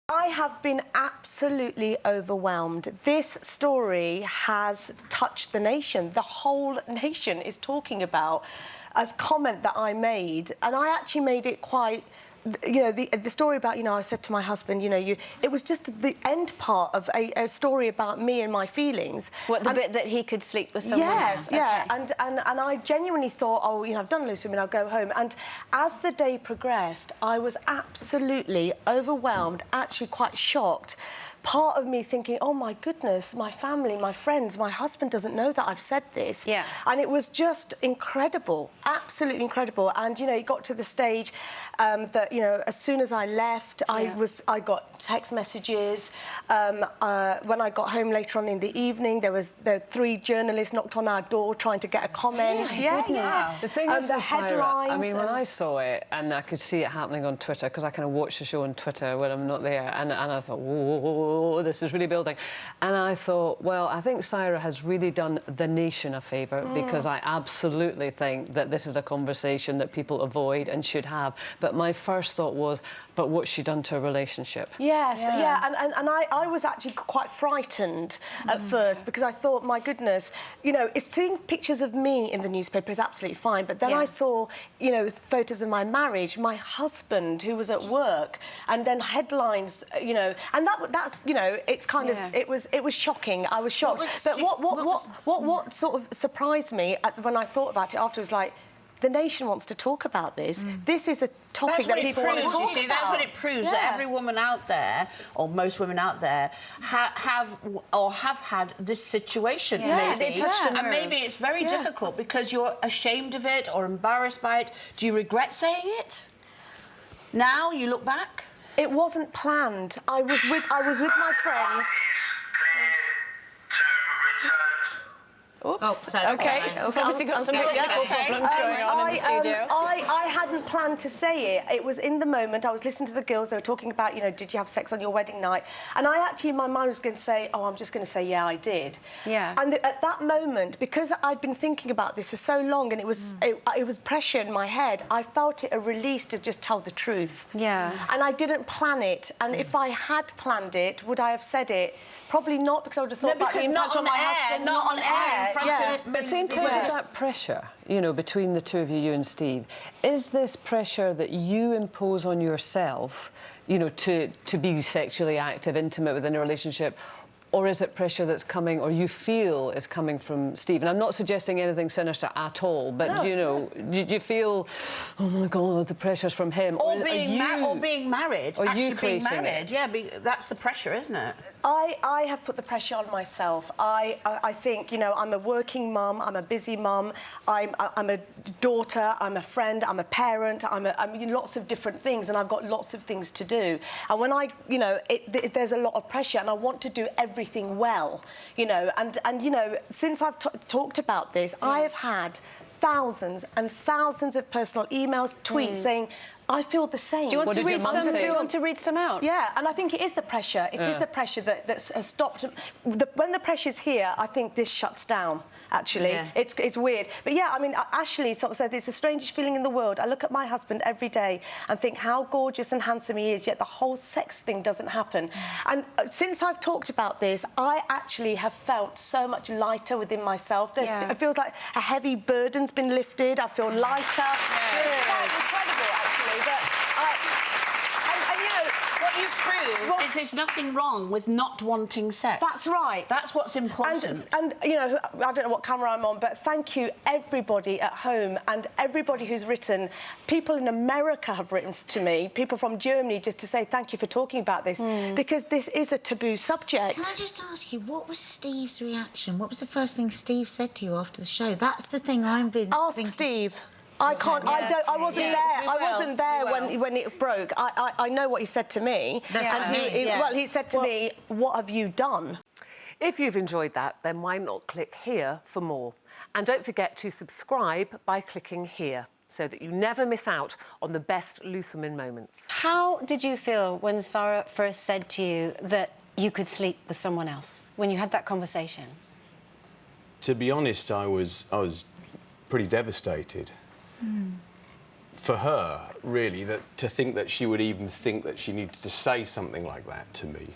I have been absolutely overwhelmed. This story has touched the nation. The whole nation is talking about a comment that I made, and I actually made it quite... You know, the story about, you know, I said to my husband, you know, it was just the end part of a story about me and my feelings. What, the bit that he could sleep with someone else? Yes, yeah, okay. and I genuinely thought, oh, you know, I've done loose women, I'll go home. And as the day progressed, I was absolutely overwhelmed, actually quite shocked. Part of me thinking, oh, my goodness, my family, my friends, my husband doesn't know that I've said this. Yeah. And it was just incredible, absolutely incredible. And, you know, it got to the stage that, you know, as soon as I left, I got text messages. When I got home later on in the evening, there were 3 journalists knocked on our door trying to get a comment. Yeah. The thing is, the headlines. I mean, when I saw it, and I could see it happening on Twitter, because I kind of watch the show on Twitter when I'm not there, and I thought, whoa, this is really building. And I thought, well, I think Saira has really done the nation a favour, because I absolutely think that this is a conversation that people avoid and should have. But my first thought was, but what's she done to a relationship? Yes, and I was actually quite frightened at first, because I thought, my goodness, you know, seeing pictures of me in the newspaper is absolutely fine, but then I saw, you know, photos of my marriage, my husband who was at work, and then headlines, you know, and that's, you know, it's kind of, it was shocking. I was shocked. But what sort of surprised me when I thought about it after was like, the nation wants to talk about this. This is a topic that people want to talk about. See, that's what it proves, that every woman out there, or most women out there, have had this situation, maybe. They touched a nerve. And maybe it's very difficult because you're ashamed of it or embarrassed by it. Do you regret saying it? Now, you look back? It wasn't planned. I was with my friends. Oops. Oh, sorry. Okay. Obviously got some technical problems going on in the studio. I hadn't planned to say it. It was in the moment. I was listening to the girls. They were talking about, you know, did you have sex on your wedding night? And I actually, in my mind, was going to say, oh, I'm just going to say, yeah, I did. Yeah. And at that moment, because I'd been thinking about this for so long, and it was pressure in my head, I felt it a release to just tell the truth. Yeah. And I didn't plan it. And if I had planned it, would I have said it? Probably not, because I would have thought about the impact on my husband. Not on air. But in terms of that pressure, you know, between the two of you and Steve, is this pressure that you impose on yourself, you know, to be sexually active, intimate within a relationship, or is it pressure that's coming, or you feel is coming from Steve? And I'm not suggesting anything sinister at all, but, you know, you feel, oh, my God, the pressure's from him. Or being married. Or you creating it. Yeah, that's the pressure, isn't it? I have put the pressure on myself. I think, you know, I'm a working mum, I'm a busy mum, I'm a daughter, I'm a friend, I'm a parent, I'm lots of different things, and I've got lots of things to do. And when you know, there's a lot of pressure, and I want to do everything well, you know, and you know, since I've talked about this, I have had thousands and thousands of personal emails, tweets saying, I feel the same. Do you want to read some? Do you want to read some out? Yeah, and I think it is the pressure. It is the pressure that has stopped. When the pressure's here, I think this shuts down. Actually, it's weird. But yeah, I mean, Ashley sort of says it's the strangest feeling in the world. I look at my husband every day and think how gorgeous and handsome he is, yet the whole sex thing doesn't happen. And since I've talked about this, I actually have felt so much lighter within myself. It feels like a heavy burden's been lifted. I feel lighter. It's quite incredible, actually. And you know, what you prove is there's nothing wrong with not wanting sex. That's right. That's what's important. And you know, I don't know what camera I'm on, but thank you, everybody at home and everybody who's written. People in America have written to me, people from Germany, just to say thank you for talking about this, because this is a taboo subject. Can I just ask you, what was Steve's reaction? What was the first thing Steve said to you after the show? That's the thing I've been Ask Steve. I can't. I wasn't there. I wasn't there when it broke. I know what he said to me. That's what I mean. Well, he said to me, "What have you done?" If you've enjoyed that, then why not click here for more? And don't forget to subscribe by clicking here, so that you never miss out on the best Loose Women moments. How did you feel when Saira first said to you that you could sleep with someone else? When you had that conversation? To be honest, I was pretty devastated. for her, really, that to think that she would even think that she needed to say something like that to me.